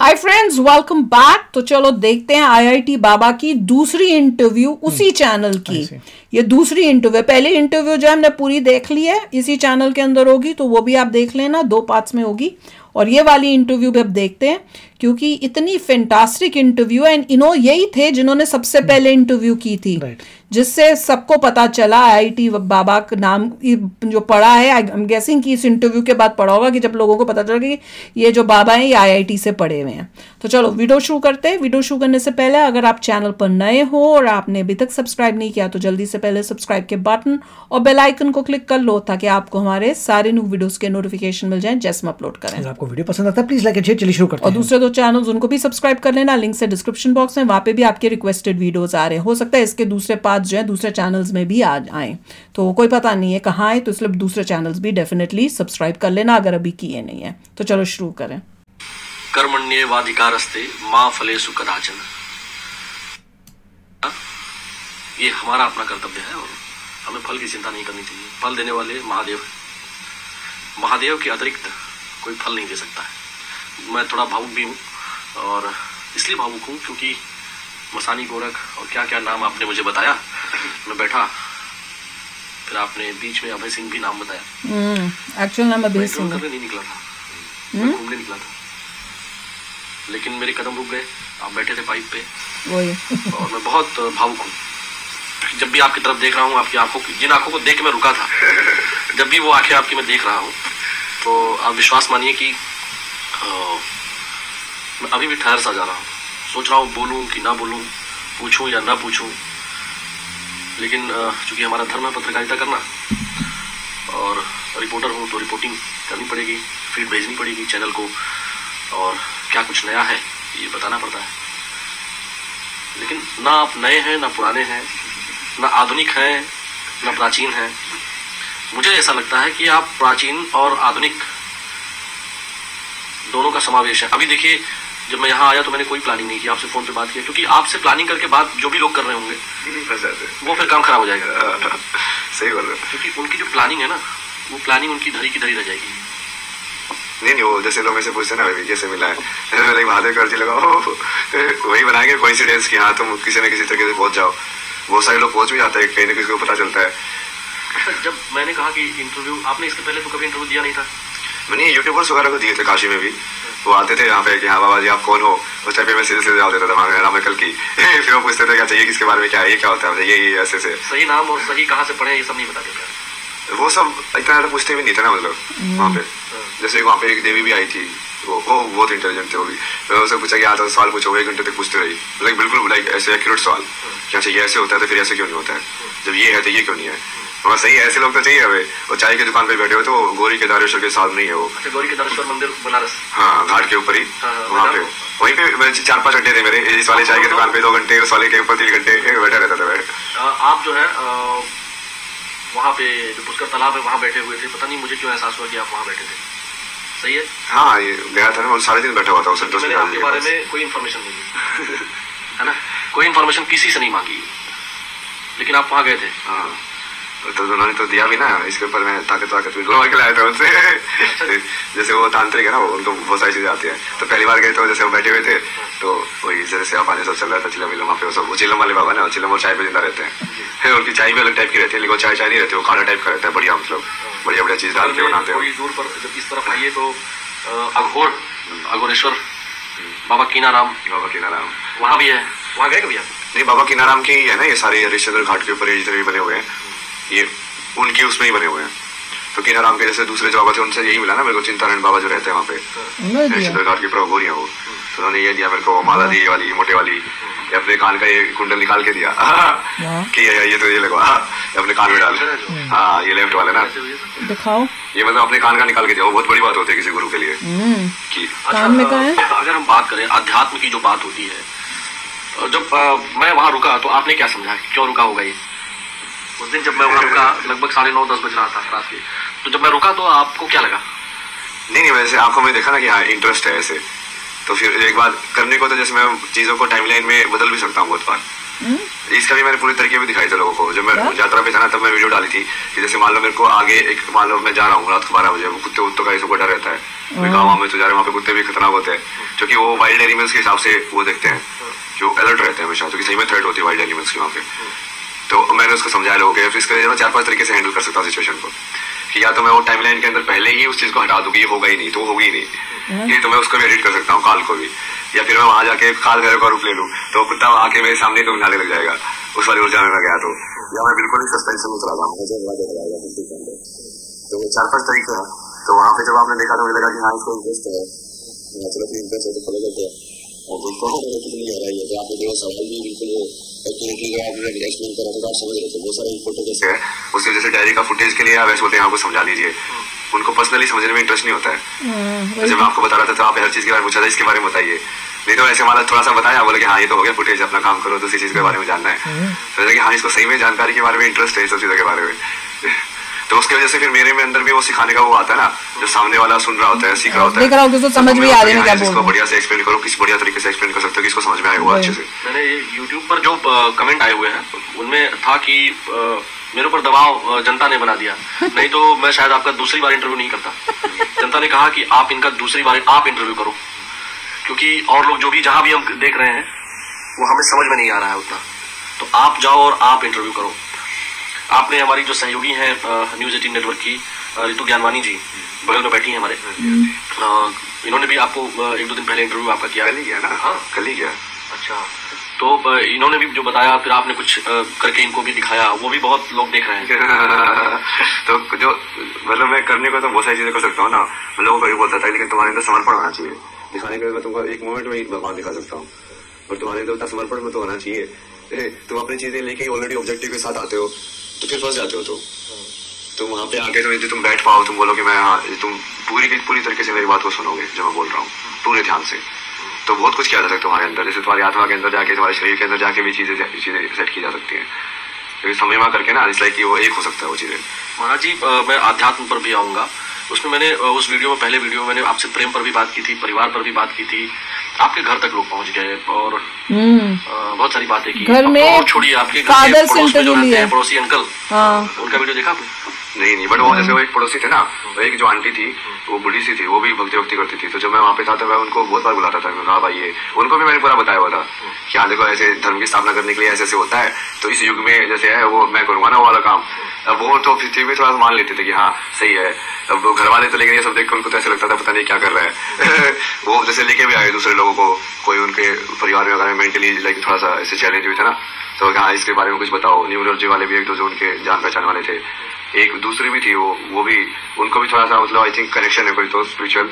Hi friends, welcome back. तो चलो देखते हैं आईआईटी बाबा की दूसरी इंटरव्यू उसी चैनल की। ये दूसरी इंटरव्यू, पहली इंटरव्यू जो हमने पूरी देख ली है इसी चैनल के अंदर होगी, तो वो भी आप देख लेना, 2 पार्ट्स में होगी। और ये वाली इंटरव्यू भी अब देखते हैं क्योंकि इतनी फैंटास्टिक इंटरव्यू है। इन्हों यही थे जिन्होंने सबसे पहले इंटरव्यू की थी, जिससे सबको पता चला आईआईटी बाबा का नाम जो पढ़ा है। आई एम गेसिंग कि इस इंटरव्यू के बाद पढ़ा होगा कि जब लोगों को पता चला कि ये जो बाबा हैं ये आईआईटी से पढ़े हुए हैं। तो चलो वीडियो शुरू करते हैं। वीडियो शुरू करने से पहले अगर आप चैनल पर नए हो और आपने अभी तक सब्सक्राइब नहीं किया तो जल्दी से पहले सब्सक्राइब के बटन और बेल आइकन को क्लिक कर लो ताकि आपको हमारे सारे न्यू वीडियोस के नोटिफिकेशन मिल जाएं जैसे हम अपलोड करें। आपको वीडियो पसंद आता है प्लीज लाइक शेयर। चलिए शुरू करते हैं। और दूसरे 2 चैनल्स उनको भी सब्सक्राइब कर लेना, लिंक से डिस्क्रिप्शन बॉक्स में, वहां पे भी आपके रिक्वेस्टेड वीडियोस आ रहे हैं। हो सकता है इसके दूसरे पार्ट जो है दूसरे चैनल्स में भी आ आए, तो कोई पता नहीं है कहाँ आए, तो इसलिए दूसरे चैनल्स भी डेफिनेटली सब्सक्राइब कर लेना अगर अभी किए नहीं है। तो चलो शुरू करें। कर्मण्येवाधिकारस्ते मा फलेषु कदाचन। ये हमारा अपना कर्तव्य है और हमें फल की चिंता नहीं करनी चाहिए। फल देने वाले महादेव हैं। महादेव के अतिरिक्त कोई फल नहीं दे सकता है। मैं थोड़ा भावुक भी हूँ और इसलिए भावुक हूँ क्योंकि मसानी गोरख और क्या क्या नाम आपने मुझे बताया। मैं बैठा, फिर आपने बीच में अभय सिंह भी नाम बताया। एक्चुअल नाम अभय सिंह नहीं निकला था, मैं घूमने निकला था, लेकिन मेरे कदम रुक गए। आप बैठे थे पाइप पे और मैं बहुत भावुक हूँ। जब भी आपकी तरफ देख रहा हूँ, आपकी आंखों की, जिन आंखों को देख के मैं रुका था, जब भी वो आंखें आपकी मैं देख रहा हूँ, तो आप विश्वास मानिए कि मैं अभी भी ठहर सा जा रहा हूँ। सोच रहा हूँ बोलूँ कि ना बोलूँ, पूछूँ या ना पूछूँ, लेकिन चूंकि हमारा धर्म है पत्रकारिता करना और रिपोर्टर हूँ तो रिपोर्टिंग करनी पड़ेगी, फीड भेजनी पड़ेगी चैनल को, और क्या कुछ नया है ये बताना पड़ता है। लेकिन ना आप नए हैं ना पुराने हैं, ना आधुनिक हैं ना प्राचीन हैं। मुझे ऐसा लगता है कि आप प्राचीन और आधुनिक दोनों का समावेश है। अभी देखिए, जब मैं यहाँ आया तो मैंने कोई प्लानिंग नहीं की, आपसे फोन पे बात किया, क्योंकि आपसे प्लानिंग करके बात जो भी लोग कर रहे होंगे वो फिर काम खराब हो जाएगा। सही बोल रहे हो, क्योंकि उनकी जो प्लानिंग है ना, वो प्लानिंग उनकी धरी की धरी रह जाएगी। नहीं वो जैसे लोग ऐसे पूछते ना भाई कैसे मिला है, लाइक महादेव का अर्जी लगाओ वही बनाएंगे कोइंसिडेंस की हाँ तुम किसी न किसी तरीके से पहुंच जाओ। बहुत सारे लोग पहुंच भी जाते हैं, कहीं ना किसी को पता चलता है। जब मैंने कहा कि इंटरव्यू, आपने इसके पहले तो कभी इंटरव्यू दिया नहीं था? मैंने यूट्यूबर्स वगैरह को दिए थे काशी में भी। वो आते थे यहाँ पे कि हाँ बाबा जी आप कौन हो, उस टाइम पे मैं सीधे सीधे जवाब देता था मेरा नाम है कल की। फिर वो पूछते थे क्या चाहिए, किसके बारे में, क्या है, ये क्या होता है, ये ऐसे से। सही नाम और सही कहाँ से पढ़े ये सब नहीं बता देता। वो सब इतना ज़्यादा पूछते भी नहीं थे ना, मतलब वहाँ पे। जैसे वहाँ पे एक देवी भी आई थी, वो बहुत इंटेलिजेंट थे वो भी। मैंने उससे पूछा कि आता सवाल पूछो, 1 घंटे तक पूछते रही, लाइक बिल्कुल लाइक ऐसे एक्यूरेट सवाल। क्या चाहिए, ऐसे होता है तो फिर ऐसे क्यों नहीं होता है, जब ये है तो ये क्यों नहीं है। वहाँ सही है, ऐसे लोग तो चाहिए हमें। और चाय की दुकान पे बैठे हुए तो गौरी केदारेश्वर के साथ नहीं है वो। अच्छा, गौरी केदारेश्वर मंदिर बनारस, हाँ घाट के ऊपर ही, वहाँ पे वहीं पे मैं 4-5 घंटे थे मेरे। इस वाले चाय की दुकान पे 2 घंटे, उस वाले के ऊपर 3 घंटे बैठा रहता था मैं। आप जो है वहाँ पे जो पुष्कर तालाब है वहाँ बैठे हुए थे, पता नहीं मुझे क्यों एहसास हुआ कि आप वहाँ बैठे थे। सही है? हाँ ये गया था ना, सारे दिन बैठा हुआ था। मैंने आपके बारे में कोई इन्फॉर्मेशन नहीं है ना, कोई इन्फॉर्मेशन किसी से नहीं मांगी, लेकिन आप वहाँ गए थे। हाँ तो उन्होंने तो दिया भी ना, इसके ऊपर मैं ताकत भी घुमा के लाया था उनसे। जैसे वो तांत्रिक है ना, उनको बहुत सारी चीजें आती है। तो पहली बार गए तो जैसे वो बैठे हुए थे तो वही जैसे सेवा पानी सब चल रहा था, चिलम विलम वहाँ पे। सब चिलम वाले बाबा ना, चिलम और चाय पे जिंदा रहते हैं। उनकी चाय भी अलग टाइप की रहती है, लेकिन चाय नहीं रहती, वो खाना टाइप का रहता है, बढ़िया, मतलब बढ़िया बढ़िया चीज डाल के बनाते हैं। थोड़ी दूर पर जब इस तरफ आइए तो अघोरेश्वर बाबा कीनाराम वहाँ भी है, वहाँ गए कभी आप? नहीं, बाबा कीनाराम की है ना ये सारे हरिश्चंद्र घाट के ऊपर जितने भी बने हुए हैं ये उनकी उसमें ही बने हुए हैं। तो कीनाराम के जैसे दूसरे जो बाबा थे उनसे यही मिला ना मेरे को, चिंतानंद बाबा जो रहते हैं वहाँ पे हरिश्चंद्र घाट के प्रभु हैं वो। तो उन्होंने ये दिया मेरे को, माला दी वाली मोटे वाली, अपने कान का ये कुंडल निकाल के दिया कि ये तो ये लगवा अपने कान में डाल। हाँ ये लेफ्ट वाला ना, दिखाओ। ये मतलब अपने कान का निकाल के दिया, वो बहुत बड़ी बात होती है किसी गुरु के लिए कि कान में कहाँ है। अगर हम बात करें अध्यात्म की जो बात होती है, जब मैं वहाँ रुका तो आपने क्या समझा, क्यों रुका होगा ये? उस दिन जब मैं वहाँ रुका लगभग 9:30-10 बज रहा था रात के, तो जब मैं रुका तो आपको क्या लगा? नहीं वैसे आंखों में देखा ना कि हाँ इंटरेस्ट है ऐसे, तो फिर एक बार करने को तो जैसे मैं चीज़ों को टाइमलाइन में बदल भी सकता हूँ बहुत बार। इसका भी मैंने पूरी तरीके में दिखाई था लोगों को। जब मैं यात्रा पे था ना तब मैं वीडियो डाली थी कि जैसे मान लो मेरे को आगे एक, मान लो मैं जा रहा हूँ रात को 12 बजे, वो कुत्ते उत्तों का ऐसा डर रहता है, कोई गाँव में तो जा रहे वहाँ पे कुत्ते भी खतरनाक होते हैं, क्योंकि वो वाइल्ड एनिमल्स के हिसाब से वो देखते हैं, जो अलर्ट रहते हैं हमेशा, क्योंकि सही में थ्रेट होती है वाइल्ड एनिमल्स की वहाँ पे। तो मैंने उसको समझाया लोगों के, इसके लिए मैं 4-5 तरीके से हैंडल कर सकता हूँ सिचुएशन को, कि या तो मैं वो टाइमलाइन के अंदर पहले ही उस चीज को हटा दूं कि ये होगा ही नहीं तो होगी ही नहीं, ये तो मैं उसको भी एडिट कर सकता हूँ काल को भी, या फिर मैं वहां जाके काल घर का रूप ले लूं तो कुत्ता आके मेरे सामने तो उठाने लग जाएगा उस वाली ऊर्जा में मैं गया तो, या मैं बिल्कुल ही सस्पेंशन में चला जाऊँ, मुझे तो 4-5 तरीके हैं। तो वहाँ पे जब आपने देखा तो मुझे लगा कि हाँ इसको इंटरेस्ट है, इंटरेस्ट है तो फॉलो करते हैं। और बिल्कुल आपने जो सवाल भी बिल्कुल एक्सप्लेन करा तो आप समझ रहे थे, बहुत सारे फोटो जैसे है उसकी वजह से डायरी का फुटेज के लिए आप ऐसे बोलते हैं आपको समझा लीजिए, उनको पर्सनली समझने में इंटरेस्ट नहीं होता है। जब मैं आपको बता रहा था तो आप हर चीज के बारे में पूछा था, इसके बारे में बताइए, नहीं तो ऐसे हमारा थोड़ा सा बताया, बोले कि हाँ ये तो हो गया फुटेज, अपना काम करो, दूसरी चीज के बारे में जानना है, तो हाँ इसको सही में जानकारी के बारे में इंटरेस्ट है, सब चीजों के बारे में। तो उसकी वजह से फिर मेरे में अंदर भी वो सिखाने का वो आता है ना, जो सामने वाला सुन रहा होता है, सीख रहा होता है, तो समझ में आ रहा है इसको बढ़िया से एक्सप्लेन करो, किस बढ़िया तरीके से एक्सप्लेन कर सकते हो कि इसको समझ में आएगा अच्छे से। मैंने यूट्यूब पर जो कमेंट आए हुए हैं उनमें था कि मेरे ऊपर दबाव जनता ने बना दिया, नहीं तो मैं शायद आपका दूसरी बार इंटरव्यू नहीं करता। जनता ने कहा कि आप इनका दूसरी बार आप इंटरव्यू करो, क्योंकि और लोग जो भी जहां भी हम देख रहे हैं वो हमें समझ में नहीं आ रहा है उतना, तो आप जाओ और आप इंटरव्यू करो। आपने हमारी जो सहयोगी हैं न्यूज़ 18 नेटवर्क की रितु ज्ञानवानी जी बगल में बैठी हैं हमारे, इन्होंने भी आपको 1-2 दिन पहले इंटरव्यू आपका किया। कल ही गया ना? हाँ कल ही गया। अच्छा, तो इन्होंने भी जो बताया फिर आपने कुछ करके इनको भी दिखाया, वो भी बहुत लोग देख रहे हैं। तो जो मतलब मैं करने को तो बहुत सारी चीजें कर सकता हूँ ना, मैं लोगों को ये बोलता था, लेकिन तुम्हारे अंदर समर्पण होना चाहिए, दिखाने के मैं तुमको एक मोमेंट में ही भगवान दिखा सकता हूँ, और तुम्हारे अंदर उतना समर्पण में तो होना चाहिए। तुम अपनी चीजें लेके ऑलरेडी ऑब्जेक्टिव के साथ आते हो तो फिर फंस जाते हो। तो वहां पे आके तो तुम बैठ पाओ, तुम बोलो कि मैं हाँ, तुम पूरी तरीके से मेरी बात को सुनोगे जो मैं बोल रहा हूँ पूरे ध्यान से, तो बहुत कुछ किया जा सकता है तुम्हारे अंदर, जैसे तुम्हारी आत्मा के अंदर जाके, तुम्हारे शरीर के अंदर जाके भी चीजें सेट की जा सकती है, क्योंकि समय में करके ना इसलिए कि वो एक हो सकता है वो चीजें। महाराज जी, मैं आध्यात्म पर भी आऊंगा, उसमें मैंने उस वीडियो में पहले वीडियो मैंने आपसे प्रेम पर भी बात की थी, परिवार पर भी बात की थी, आपके घर तक लोग पहुंच गए और बहुत सारी बातें की। घर में छोड़िए, आपके घर में पड़ोसी अंकल, उनका वीडियो देखा आपने? नहीं, बट वो जैसे वो एक पड़ोसी थे ना, एक जो आंटी थी वो बुढ़ी सी थी, वो भी भक्ति करती थी, तो जब मैं वहाँ पे था तो मैं उनको बहुत बार बुलाता था, कहा भाई ये, उनको भी मैंने पूरा बताया हुआ था कि हाँ देखो ऐसे धर्म की स्थापना करने के लिए ऐसे होता है, तो इस युग में जैसे है वो मैं करूंगा ना वो वाला काम। अब वो तो फिर भी थोड़ा मान लेते थे कि हाँ सही है, अब वो घर वाले तो, लेकिन ये सब देख कर उनको तो ऐसे लगता था पता नहीं क्या कर रहा है। वो जैसे लेके भी आए दूसरे लोगों को, कोई उनके परिवार में अगर मेंटली लाइक थोड़ा सा ऐसे चैलेंज भी था ना, तो हाँ इसके बारे में कुछ बताओ। न्यूरोलॉजी वाले भी एक दो जो उनके जान पहचान वाले थे, एक दूसरी भी थी, वो भी उनको भी थोड़ा सा मतलब आई थिंक कनेक्शन है कोई तो स्पिरिचुअल,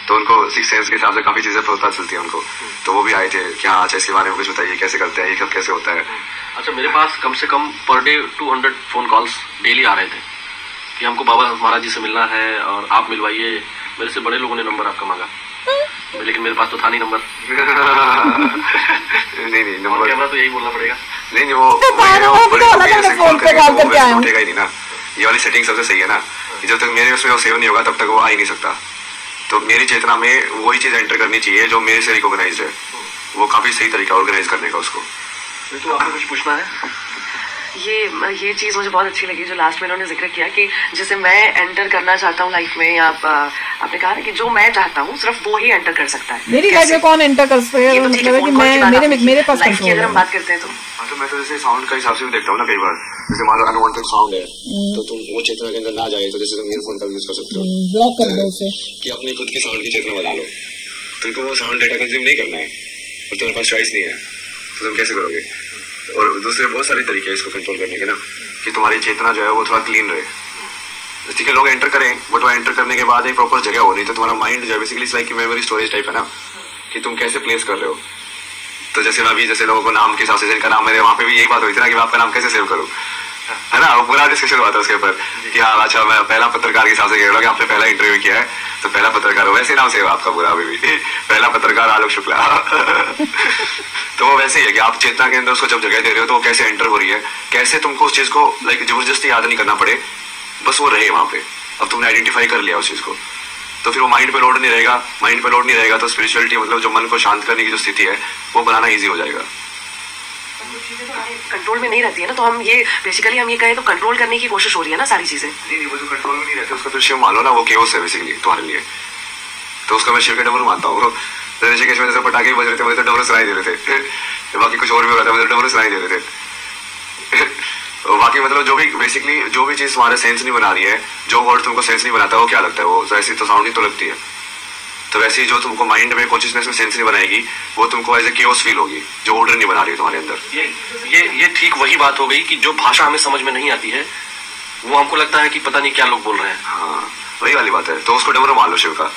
तो उनको 6 सेंस के हिसाब से काफी चीजें पता चलती है उनको, तो वो भी आए थे कि हाँ अच्छा इसके बारे में कुछ बताइए, कैसे करते हैं ये सब, कैसे होता है। अच्छा, मेरे पास कम से कम per day 200 phone calls daily आ रहे थे कि हमको बाबा महाराज जी से मिलना है और आप मिलवाइए। मेरे से बड़े लोगों ने नंबर आपका मांगा, लेकिन मेरे पास तो था नहीं नंबर। नहीं नंबर कैमरा तो यही बोलना पड़ेगा। नहीं वो उठेगा ही नहीं ना, ये वाली सेटिंग सबसे सही है ना, जब तक मेरे उसमें सेव नहीं होगा तब तक वो आ ही नहीं सकता। तो मेरी चेतना में वही चीज एंटर करनी चाहिए जो मेरे से रिकॉग्नाइज्ड है, वो काफी सही तरीका ऑर्गेनाइज करने का उसको। तो आपको कुछ पूछना है? ये चीज मुझे बहुत अच्छी लगी जो लास्ट में इन्होंने जिक्र किया कि जैसे मैं एंटर करना चाहता हूँ लाइफ में, या आपने कहा कि जो मैं चाहता हूँ सिर्फ वो ही एंटर कर सकता है। मेरी लाइफ में कौन एंटर कर सकता है? मतलब है कि मेरे पास लाइफ की अगर हम बात करते हैं तो मैं तो जैसे साउंड का हिसाब से भी देखता हूँ ना, कई बार जैसे मान लो अनवांटेड साउंड है तो तुम वो चेतना के अंदर ना जाए, तो जैसे तुम ईयरफोन का यूज कर सकते हो, ब्लॉक कर दो उसे, कि अपने खुद के साउंड की चेतना बना लो। तुमको वो साउंड डेटा कंज्यूम नहीं करना है और तुम्हारे पास चॉइस नहीं है, तो तुम कैसे करोगे? और दूसरे बहुत सारे तरीके हैं इसको कंट्रोल करने के ना, कि तुम्हारी चेतना जो है वो थोड़ा क्लीन रहे। ठीक है, लोग एंटर करें, बट वो एंटर करने के बाद एक प्रॉपर जगह हो, नहीं तो तुम्हारा माइंड जो है basically like memory storage type है ना, कि तुम कैसे प्लेस कर रहे हो। तो जैसे मैं अभी जैसे लोगों को नाम के हिसाब से, जिनका नाम मेरे वहाँ पे भी यही बात हुई थी ना कि मैं आपका नाम कैसे सेव करूँ, है ना, वो पूरा डिस्कशन हुआ था उसके ऊपर कि हाँ अच्छा मैं पहला पत्रकार के हिसाब से कह रहा हूँ कि आपने पहला इंटरव्यू किया है तो पहला पत्रकार हो, वैसे नाम सेव आपका पूरा अभी भी, पहला पत्रकार आलोक शुक्ला। तो वो वैसे ही है कि आप चेतना के अंदर उसको जब जगह दे रहे हो तो वो कैसे एंटर हो रही है, कैसे तुमको उस चीज को लाइक जबरदस्ती याद नहीं करना पड़े, बस वो रहे वहां पे। अब तुमने आइडेंटिफाई कर लिया उस चीज को, तो फिर वो माइंड पे लोड नहीं रहेगा, माइंड पे लोड नहीं रहेगा तो स्पिरिचुअलिटी मतलब जो मन को शांत करने की जो स्थिति है वो बनाना ईजी हो जाएगा। कंट्रोल में नहीं रहती है ना, तो हम ये बेसिकली हम ये कहें तो कंट्रोल करने की कोशिश हो रही है ना सारी चीजें। नहीं वो जो कंट्रोल में नहीं रहते उसका फिर शिव मान लो ना, वो केओस है बेसिकली तुम्हारे लिए। तो उसको मैं शिव के डमरू मानता हूँ। ऋषिकेश में जैसे पटाखे बज रहे थे, मुझे तो डमरू सुनाई दे रहे थे, बाकी कुछ और भी हो रहा था, मुझे डमरू सुनाई दे रहे थे। बाकी मतलब जो भी बेसिकली जो भी चीज़ तुम्हारे सेंस नहीं बना रही है, जो वर्ड तुमको सेंस नहीं बनाता, वो क्या लगता है, वो ऐसी तो साउंड ही तो लगती है। तो वैसे ही जो तुमको माइंड में कॉन्शियसनेस में सेंस नहीं बनाएगी, वो तुमको एज ए केओस फील होगी, जो ऑर्डर नहीं बना रही है तुम्हारे अंदर। ये ठीक वही बात हो गई कि जो भाषा हमें समझ में नहीं आती है, वो हमको लगता है कि पता नहीं क्या लोग बोल रहे हैं। हाँ, वही वाली बात है। तो उसको डमरू मान लो शिव का,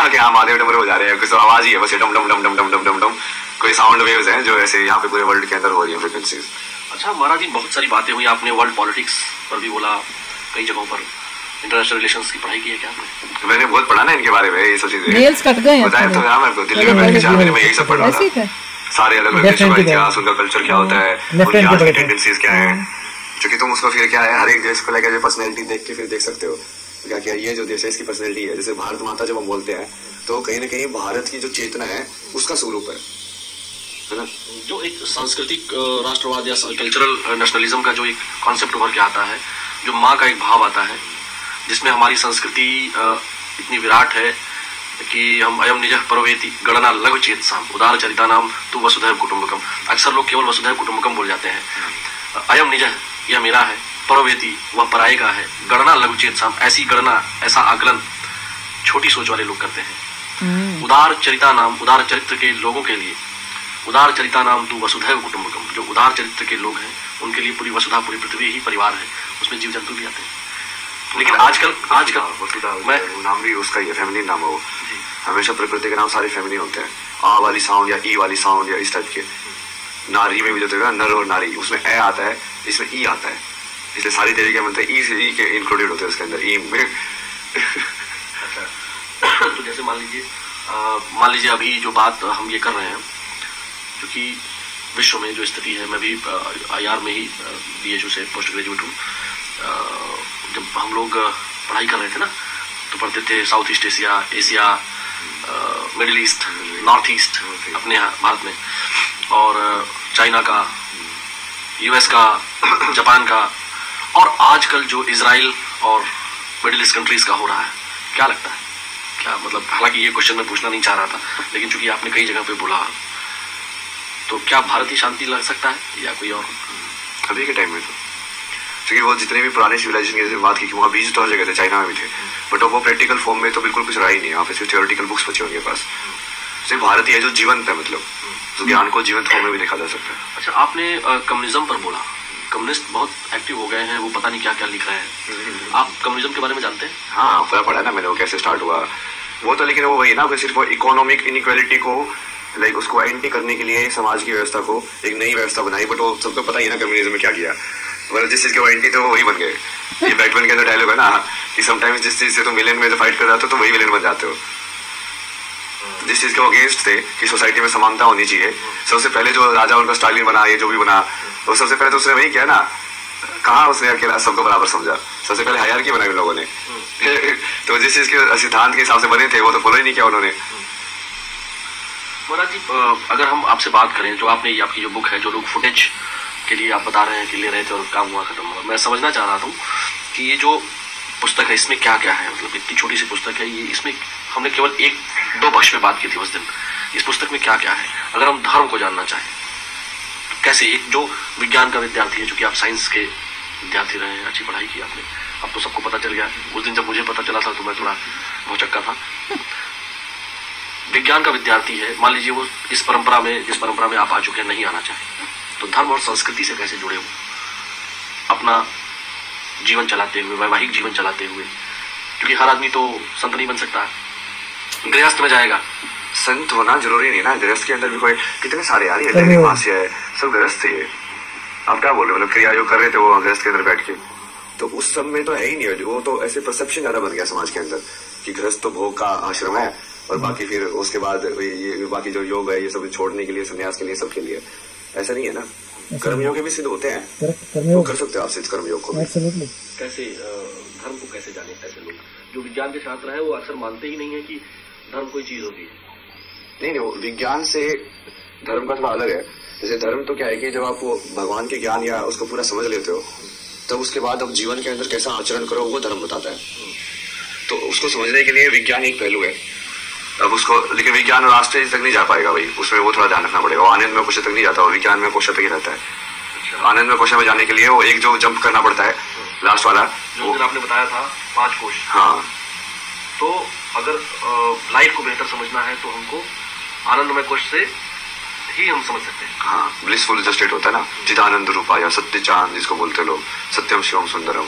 कि हाँ महादेव डमरू हो जा रहे हैं, कुछ आवाज ही है बस, डम डम डम डम डम डम डम डम, कोई साउंड वेव्स हैं जो ऐसे यहाँ पे पूरे वर्ल्ड के अंदर हो रही है, फ्रिक्वेंसीज। अच्छा महाराज जी, बहुत सारी बातें हुई, आपने वर्ल्ड पॉलिटिक्स पर भी बोला, कई जगहों पर इंटरनेशनल रिलेशंस की पढ़ाई की है क्या आपने? मैंने बहुत पढ़ा ना इनके बारे में, ये सब चीजें नेल्स कट गए हैं, बताया तो यार मेरे को, दिल्ली में बैठ के 4 महीने में यही सब पढ़ रहा था, सारे अलग अलग देशों का इतिहास, उनका कल्चर क्या होता है, उनकी आज की टेंडेंसीज क्या है, क्योंकि तुम उसको फिर क्या है हर एक देश को लेकर जो पर्सनैलिटी देख के फिर देख सकते हो क्या क्या ये जो देश है इसकी पर्सनैलिटी है। जैसे भारत माता जब हम बोलते हैं तो कहीं ना कहीं भारत की जो चेतना है उसका स्वरूप है ना। जो एक सांस्कृतिक राष्ट्रवाद या कल्चरल नेशनलिज्म का जो एक कॉन्सेप्ट उभर के आता है, जो माँ का एक भाव आता है, जिसमें हमारी संस्कृति इतनी विराट है कि हम अयम निजः परवेति गणना लघु चेतसाम उदार चरिता नाम तू वसुधैव कुटुंबकम। अक्सर लोग केवल वसुधैव कुटुंबकम बोल जाते हैं। अयम निजः यह मेरा है, परवेति वह पराये का है, गणना लघु चेतसाम ऐसी गणना ऐसा आकलन छोटी सोच वाले लोग करते हैं। उदार चरिता नाम उदार चरित्र के लोगों के लिए, उदार चरिता नाम तू वसुधैव कुटुंबकम, जो उदार चरित्र के लोग हैं उनके लिए पूरी वसुधा पूरी पृथ्वी ही परिवार है, उसमें जीव जंतु भी आते हैं। लेकिन आजकल मैं नाम भी उसका ही फेमिनिन नाम है वो। हमेशा प्रकृति के नाम सारे फेमिनिन होते हैं, आ वाली साउंड या ई वाली साउंड या इस टाइप के। नारी में भी जो होगा नर और नारी, उसमें ए आता है, इसमें ई आता है, इसलिए सारी देवी के मंत्र ई से ई के इंक्लूडेड होते हैं उसके अंदर, ई में। तो जैसे मान लीजिए अभी जो बात हम ये कर रहे हैं, क्योंकि विश्व में जो स्थिति है, मैं भी IR में ही BHU से पोस्ट ग्रेजुएट हूँ। जब हम लोग पढ़ाई कर रहे थे ना, तो पढ़ते थे south east Asia, middle east, north east अपने यहाँ भारत में, और चाइना का, US का, जापान का, और आजकल जो इजराइल और मिडिल ईस्ट कंट्रीज का हो रहा है, क्या लगता है? क्या मतलब, हालांकि ये क्वेश्चन मैं पूछना नहीं चाह रहा था, लेकिन चूंकि आपने कई जगह पे बोला, तो क्या भारत ही शांति लग सकता है या कोई और? अभी के टाइम में तो क्योंकि वो जितने भी पुराने सिविलाइजेशन की जैसे बात की कि वहाँ बीज तो हर जगह थे, चाइना में भी थे, बट वो प्रैक्टिकल फॉर्म में तो बिल्कुल कुछ रहा ही नहीं। यहाँ पे सिर्फ थियोरेटिकल बुक्स बचे उनके पास। सिर्फ भारत ही है जो जीवंत है, मतलब तो ज्ञान को जीवंत फॉर्म में भी देखा जा सकता है। अच्छा, आपने कम्युनिज्म पर बोला, कम्युनिस्ट बहुत एक्टिव हो गए हैं, वो पता नहीं क्या क्या लिख रहे हैं। आप कम्युनिज्म के बारे में जानते हैं? हाँ, पूरा पढ़ा ना मैंने, वो कैसे स्टार्ट हुआ वो तो, लेकिन वो वही ना, सिर्फ इकोनॉमिक इनइक्वालिटी को लाइक उसको एंटी करने के लिए समाज की व्यवस्था को एक नई व्यवस्था बनाई, बट वो सबको पता ही ना कम्युनिज्म में क्या किया, मतलब जिस चीज के वो एंटी थे वो वही बन गए। ये बैटमैन के अंदर डायलॉग है ना कि समटाइम्स जिस चीज से तुम विलेन में जो फाइट कर रहे हो तो वही विलेन बन जाते हो। जिस चीज के वो अगेंस्ट थे कि सोसाइटी में समानता होनी चाहिए, सबसे पहले जो राजा उनका स्टालिन बना, ये जो भी बना, तो सबसे पहले तो उसने वही किया ना, कहाँ उसने अकेला सबको बराबर समझा, सबसे पहले हायरार्की बनाई उन लोगों ने। तो जिस चीज के सिद्धांत के हिसाब से बने थे वो तो फॉलो ही नहीं किया उन्होंने। महाराज जी, अगर हम आपसे बात करें, जो आपने आपकी जो बुक है, जो लोग फुटेज के लिए आप बता रहे हैं कि ले रहे थे और काम हुआ खत्म हुआ, मैं समझना चाह रहा था कि ये जो पुस्तक है इसमें क्या क्या है, मतलब इतनी छोटी सी पुस्तक है ये, इसमें हमने केवल 1-2 पक्ष में बात की थी उस दिन, इस पुस्तक में क्या क्या है? अगर हम धर्म को जानना चाहें तो कैसे, एक जो विज्ञान का विद्यार्थी है, चूंकि आप साइंस के विद्यार्थी रहे हैं, अच्छी पढ़ाई की आपने, अब तो सबको पता चल गया, उस दिन जब मुझे पता चला था तो मैं थोड़ा भौचक्का था। विज्ञान का विद्यार्थी है, मान लीजिए वो इस परंपरा में, जिस परंपरा में आप आ चुके हैं, नहीं आना चाहे, तो धर्म और संस्कृति से कैसे जुड़े हो अपना जीवन चलाते हुए, वैवाहिक जीवन चलाते हुए? क्योंकि हर आदमी तो संत नहीं बन सकता, गृहस्थ में जाएगा। संत होना जरूरी नहीं ना, गृहस्थ के अंदर भी कोई कितने सारे यार, ये दैनिक मास्य है, सब गृहस्थ थे। आप क्या बोल रहे हो, मतलब क्रिया जो कर रहे थे वो गृहस्थ के अंदर बैठ के, तो उस सब में तो है ही नहीं, वो तो ऐसे परसेप्शन ज्यादा बन गया समाज के अंदर कि गृहस्थ तो भोग का आश्रम है, और बाकी फिर उसके बाद ये बाकी जो योग है ये सब छोड़ने के लिए, संन्यास के लिए, सबके लिए। ऐसा नहीं है ना, कर्मयोग के भी सिद्ध होते हैं, वो कर सकते हो आप सिद्ध कर्मयोग को। कैसे धर्म को कैसे जाने? ऐसे लोग जो विज्ञान के छात्र हैं वो अक्सर मानते ही नहीं है कि धर्म कोई चीज होती है। नहीं, विज्ञान से धर्म का थोड़ा अलग है। जैसे धर्म तो क्या है कि जब आप वो भगवान के ज्ञान या उसको पूरा समझ लेते हो, तब उसके बाद आप जीवन के अंदर कैसा आचरण करो वो धर्म बताता है। तो उसको समझने के लिए विज्ञान एक पहलू है, अब उसको, लेकिन विज्ञान लास्ट स्टेज तक नहीं जा पाएगा भाई, उसमें वो थोड़ा ध्यान रखना पड़ेगा। वो आनंद में क्वेश्चन तक नहीं जाता, वो विज्ञान में क्वेश्चन तक ही रहता है। आनंद में क्वेश्चन में जाने के लिए वो एक जो जंप करना पड़ता है लास्ट वाला, जो आपने बताया था 5 क्वेश्चन। हाँ, तो अगर लाइफ को बेहतर समझना है तो हमको आनंदमय कोश से ही हम समझ सकते हैं। हाँ, ब्लिसफुल जो स्टेट होता है ना, चिदानंद रूपाया सत्य चांद जिसको बोलते लोग, सत्यम शिवम सुंदरम,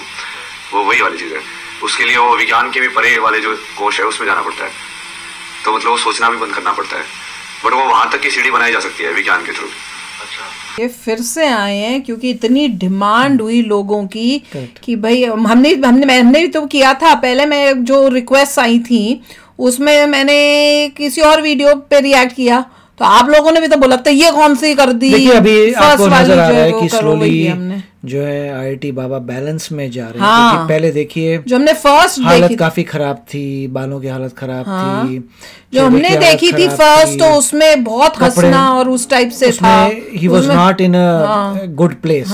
वो वही वाली चीज है। उसके लिए वो विज्ञान के भी परे वाले जो कोश है उसमें जाना पड़ता है, तो मतलब वो सोचना भी बंद करना पड़ता है, बट वो वहां तक की सीढ़ी बनाई जा सकती है विज्ञान के थ्रू। ये फिर से आए हैं क्योंकि इतनी डिमांड हुई लोगों की कि भाई हमने भी तो किया था पहले। मैं जो रिक्वेस्ट आई थी उसमें मैंने किसी और वीडियो पे रिएक्ट किया, तो आप लोगों ने भी तो बोला था ये कौन सी कर दी। देखिए अभी आपको नजर आ रहा है कि स्लोली जो है IIT बाबा बैलेंस में जा रहे हैं। हाँ, पहले देखिए जो हमने फर्स्ट हालत काफी खराब थी, बालों की हालत खराब थी, जो हमने देखी थी फर्स्ट, तो उसमें बहुत हंसना और उस टाइप से था। He was not in a good place,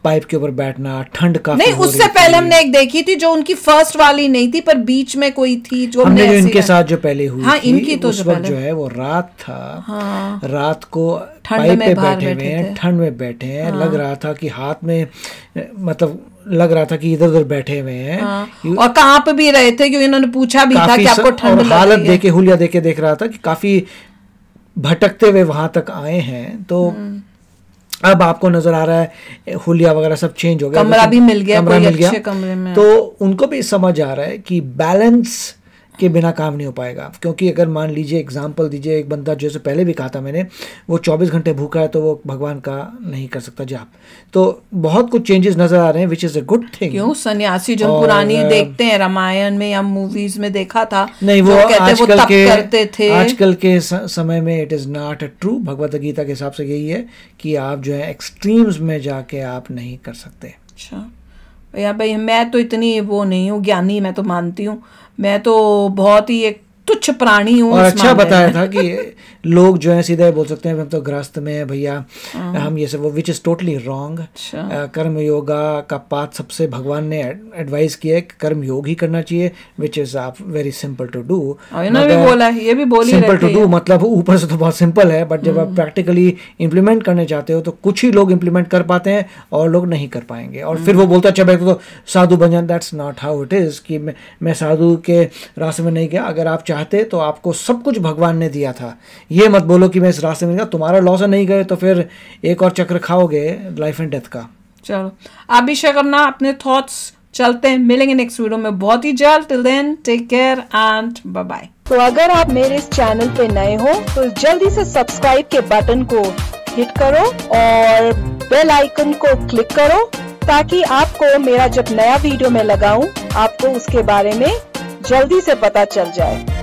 pipe के ऊपर बैठना, ठंड काफी नहीं। उससे पहले हमने एक देखी थी जो उनकी फर्स्ट वाली नहीं थी, पर बीच में कोई थी जो हमने जो इनके साथ जो पहले हुई थी, इनकी तो उस वक्त जो है वो रात था, रात को पाइप पे बैठे हुए हैं, ठंड में बैठे हैं, लग रहा था कि हाथ में, मतलब लग रहा था कि इधर उधर बैठे हुए हैं। और कांप भी रहे थे क्योंकि इन्होंने पूछा भी था कि आपको ठंड लग रही है। हालत देखे, हुलिया देख रहा था कि काफी भटकते हुए वहां तक आए हैं। तो अब आपको नजर आ रहा है हुलिया वगैरह सब चेंज हो गया, कमरा भी मिल गया, अच्छे कमरे में। तो उनको भी समझ आ रहा है कि बैलेंस के बिना काम नहीं हो पाएगा। क्योंकि अगर मान लीजिए एग्जाम्पल दीजिए, एक बंदा जैसे पहले भी कहा था मैंने, वो 24 घंटे भूखा है तो वो भगवान का नहीं कर सकता जाप। तो बहुत कुछ चेंजेस नजर आ रहे हैं, which is a good thing. क्यों सन्यासी जो पुरानी देखते हैं रामायण में या मूवीज में देखा था, नहीं वो आजकल करते थे। आजकल के समय में it is not true. Bhagavad Gita के हिसाब से यही है कि आप जो है एक्सट्रीम्स में जाके आप नहीं कर सकते। अच्छा भैया, भाई मैं तो इतनी वो नहीं हूँ ज्ञानी, मैं तो मानती हूँ मैं तो बहुत ही एक तुच्छ प्राणी हूँ। और अच्छा बताया था कि लोग जो है सीधे बोल सकते हैं हम तो ग्रस्त में हैं भैया, हम ये सब, वो विच इज टोटली रॉन्ग। कर्म योगा का पाथ सबसे भगवान ने एडवाइस किया है कि कर्म योग ही करना चाहिए, विच इज आप वेरी सिंपल टू डू। भी बोला है, ये भी बोली सिंपल टू डू, मतलब ऊपर से तो बहुत सिंपल है, बट जब आप प्रैक्टिकली इम्प्लीमेंट करने चाहते हो तो कुछ ही लोग इम्प्लीमेंट कर पाते हैं और लोग नहीं कर पाएंगे। और फिर वो बोलता अच्छा मैं तो साधु बन जाना, that's not how it is कि मैं साधु के रास्ते में नहीं गया। अगर आप चाहते तो आपको सब कुछ भगवान ने दिया था। ये मत बोलो कि मैं इस रास्ते में गया, तुम्हारा लॉस नहीं गए तो फिर एक और चक्र खाओगे लाइफ एंड डेथ का। चलो आप भी शेयर करना अपने थॉट्स। चलते हैं, मिलेंगे नेक्स्ट वीडियो में बहुत ही जल्द। Till then take care and bye bye. तो अगर आप मेरे इस चैनल पे नए हो तो जल्दी से सब्सक्राइब के बटन को हिट करो और बेल आइकन को क्लिक करो ताकि आपको मेरा जब नया वीडियो मैं लगाऊं आपको उसके बारे में जल्दी से पता चल जाए।